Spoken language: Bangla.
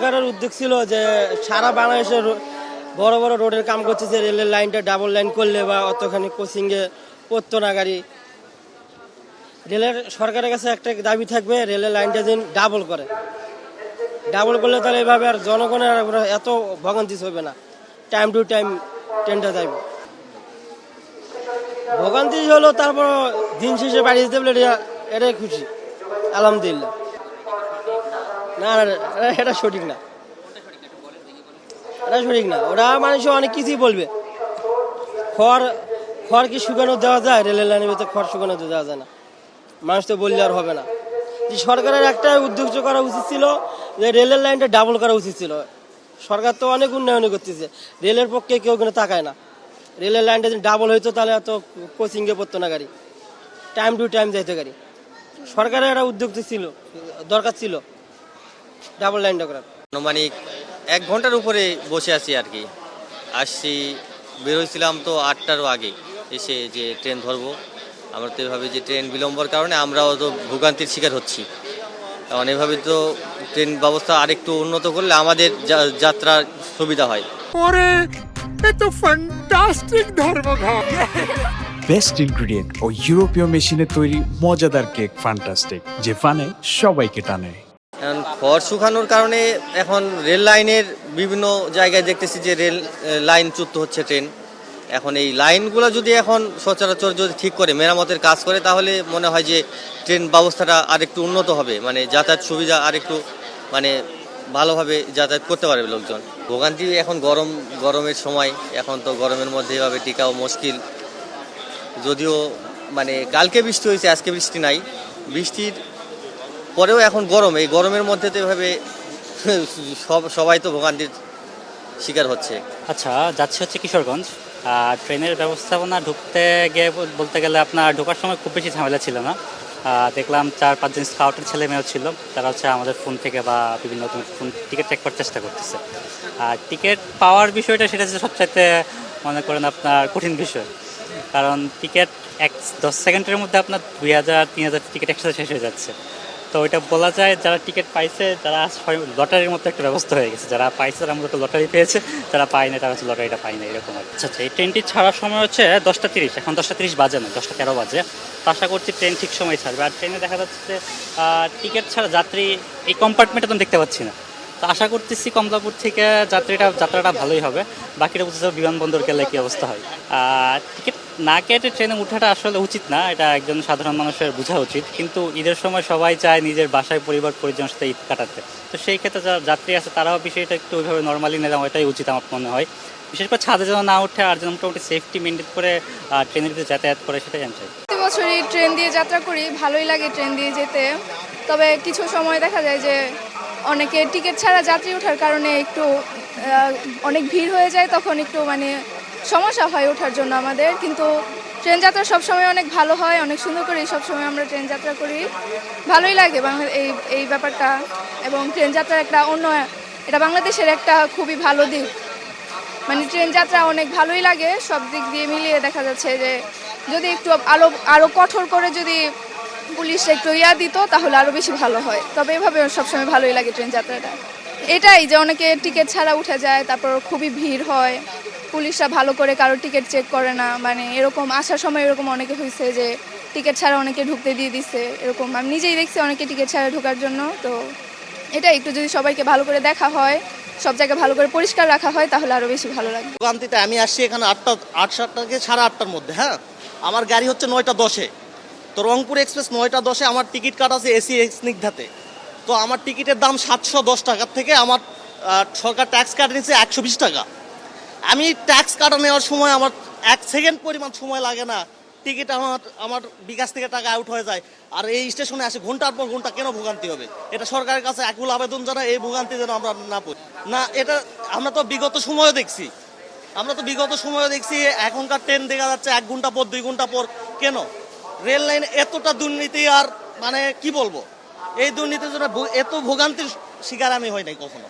সরকারের উদ্যোগ ছিল যে সারা বাংলাদেশের বড় বড় রোডের কাম করতেছে, রেলের লাইনটা ডাবল লাইন করলে বা অতখানি কোচিংয়ে পড়তো না গাড়ি। রেলের সরকারের কাছে একটা দাবি থাকবে, রেলের লাইনটা যেন ডাবল করে। ডাবল করলে তাহলে এভাবে আর জনগণের এত ভোগান্তি হবে না, টাইম টু টাইম ট্রেনটা যাইবে। ভোগান্তি হলো তারপর দিন শেষে বাড়ি যেতে বলে এটাই খুশি, আলহামদুলিল্লাহ। না এটা সঠিক না, এটা সঠিক না। ওরা মানুষ অনেক কিছুই বলবে। খড় কি শুকানো দেওয়া যায়? রেলের লাইনের ভিতরে খড় শুকানো দেওয়া যায় না, মানুষ তো বললে আর হবে না। যে সরকারের একটা উদ্যোগ করা উচিত ছিল যে রেলের লাইনটা ডাবল করা উচিত ছিল। সরকার তো অনেক উন্নয়ন করতেছে, রেলের পক্ষে কেউ কোনো তাকায় না। রেলের লাইনটা যদি ডাবল হইতো তাহলে এত কোচিংয়ে পড়তো না গাড়ি, টাইম টু টাইম যাইতো গাড়ি। সরকারের একটা উদ্যোগ ছিল, দরকার ছিল ডাবল লাইনটা করার। আনুমানিক 1 ঘন্টার উপরে বসে আছি আর কি। আসছি, বেরোইছিলাম তো 8টারও আগে, এসে যে ট্রেন ধরবো। আমরা তো এভাবে যে ট্রেন বিলম্বর কারণে আমরাও তো ভোগান্তির শিকার হচ্ছি। কারণ এভাবে তো ট্রেন ব্যবস্থা আরেকটু উন্নত করলে আমাদের যাত্রার সুবিধা হয়। বেস্ট ইনগ্রিডিয়েন্ট ও ইউরোপীয় মেশিনে তৈরি মজাদার কেক ফ্যান্টাস্টিক, যে ফানে সবাইকে টানে। এখন খড় শুকানোর কারণে এখন রেল লাইনের বিভিন্ন জায়গায় দেখতেছি যে রেল লাইন চ্যুত হচ্ছে ট্রেন। এখন এই লাইনগুলো যদি এখন সচরাচর যদি ঠিক করে মেরামতের কাজ করে, তাহলে মনে হয় যে ট্রেন ব্যবস্থাটা আরেকটু উন্নত হবে, মানে যাতায়াত সুবিধা আরেকটু মানে ভালোভাবে যাতায়াত করতে পারবে লোকজন। ভোগান্তি এখন গরমের সময়, এখন তো গরমের মধ্যে এভাবে টিকাও মুশকিল। যদিও মানে কালকে বৃষ্টি হয়েছে, আজকে বৃষ্টি নাই। বৃষ্টির পরেও এখন গরম, এই গরমের মধ্যে তো এভাবে সবাই তো ভোগান্তির শিকার হচ্ছে। আচ্ছা, যাচ্ছে হচ্ছে কিশোরগঞ্জ। ট্রেনের ব্যবস্থাপনা ঢুকতে গিয়ে বলতে গেলে আপনার ঢোকার সময় খুব বেশি ঝামেলা ছিল না। দেখলাম 4-5 জন স্কাউটের ছেলে মেয়েও ছিল, তারা হচ্ছে আমাদের ফোন থেকে বা বিভিন্ন ফোন টিকিট চেক করার চেষ্টা করতেছে। আর টিকিট পাওয়ার বিষয়টা সেটা হচ্ছে সবচাইতে মনে করেন আপনার কঠিন বিষয়, কারণ টিকিট 10 সেকেন্ডের মধ্যে আপনার 2000-3000 টিকিট একসাথে শেষ হয়ে যাচ্ছে। তো ওইটা বলা যায় যারা টিকিট পাইছে, যারা লটারির মতো একটা ব্যবস্থা হয়ে গেছে। যারা পাইছে তারা মূলত লটারি পেয়েছে, যারা পায় না তারা হচ্ছে লটারিটা পায় না, এরকম আর। আচ্ছা, এই ট্রেনটি ছাড়ার সময় হচ্ছে 10:30, এখন 10:30 বাজে না, 10:13 বাজে। তো আশা করছি ট্রেন ঠিক সময় ছাড়বে। আর ট্রেনে দেখা যাচ্ছে যে টিকিট ছাড়া যাত্রী এই কম্পার্টমেন্টে তো দেখতে পাচ্ছি না। তো আশা করতেছি কমলাপুর থেকে যাত্রাটা ভালোই হবে। বাকিটা বুঝতে বিমানবন্দর গেলে কী অবস্থা হয়। টিকিট না কেটে ট্রেনে ওঠাটা আসলে উচিত না, এটা একজন সাধারণ মানুষের বোঝা উচিত। কিন্তু ঈদের সময় সবাই চায় নিজের বাসায় পরিবার পরিজনের সাথে ঈদ কাটাতে। তো সেই ক্ষেত্রে যারা যাত্রী আছে তারাও বিষয়টা একটু ওইভাবে নর্মালি নেওয়া, এটাই উচিত আমার মনে হয়। বিশেষ করে ছাদে যেন না ওঠে, আর যেন মোটামুটি সেফটি মেনটেন করে ট্রেনের ভিতরে যাতায়াত করে, সেটাই আমি চাই। প্রতি বছরই ট্রেন দিয়ে যাত্রা করি, ভালোই লাগে ট্রেন দিয়ে যেতে। তবে কিছু সময় দেখা যায় যে অনেকে টিকিট ছাড়া যাত্রী ওঠার কারণে একটু অনেক ভিড় হয়ে যায়, তখন একটু মানে সমস্যা হয় ওঠার জন্য আমাদের। কিন্তু ট্রেন যাত্রা সবসময় অনেক ভালো হয়, অনেক সুন্দর করে সবসময় আমরা ট্রেন যাত্রা করি, ভালোই লাগে এই ব্যাপারটা। এবং ট্রেন যাত্রার একটা এটা বাংলাদেশের একটা খুবই ভালো দিক, মানে ট্রেন যাত্রা অনেক ভালোই লাগে। সব দিক দিয়ে মিলিয়ে দেখা যাচ্ছে যে যদি একটু আরও কঠোর করে যদি পুলিশ একটু দিত তাহলে আরও বেশি ভালো হয়। তবে এভাবে সবসময় ভালোই লাগে ট্রেন যাত্রাটা। এটাই যে অনেকে টিকিট ছাড়া উঠে যায়, তারপর খুবই ভিড় হয়, পুলিশরা ভালো করে কারো টিকিট চেক করে না। মানে এরকম আসার সময় এরকম অনেকে হয়েছে যে টিকিট ছাড়া অনেকে ঢুকতে দিয়ে দিচ্ছে, এরকম আমি নিজেই দেখছি অনেকে টিকিট ছাড়া ঢোকার জন্য। তো এটা একটু যদি সবাইকে ভালো করে দেখা হয়, সব জায়গায় ভালো করে পরিষ্কার রাখা হয়, তাহলে আরও বেশি ভালো লাগে। ভোগান্তিতে আমি আসছি এখানে 8:30 থেকে 8:30-র মধ্যে। হ্যাঁ, আমার গাড়ি হচ্ছে 9:10-এ। তো রংপুর এক্সপ্রেস 9:10-এ আমার টিকিট কাটা আছে এসি স্নিগ্ধাতে। তো আমার টিকিটের দাম 710 টাকার থেকে আমার সরকার ট্যাক্স কাটা নিচ্ছে 120 টাকা। আমি ট্যাক্স কাটা নেওয়ার সময় আমার 1 সেকেন্ড পরিমাণ সময় লাগে না, টিকিট আমার বিকাশ থেকে টাকা আউট হয়ে যায়। আর এই স্টেশনে আসে ঘন্টার পর ঘন্টা কেন ভোগান্তি হবে? এটা সরকারের কাছে একুল আবেদন জানাই, এই ভোগান্তি যেন আমরা না পড়ি না। এটা আমরা তো বিগত সময়ও দেখছি, এখনকার ট্রেন দেখা যাচ্ছে 1 ঘন্টা পর 2 ঘন্টা পর। কেন রেল লাইনে এতটা দুর্নীতি? আর মানে কি বলবো, এই দুর্নীতির জন্য এত ভোগান্তির শিকার আমি হই নাই কখনো।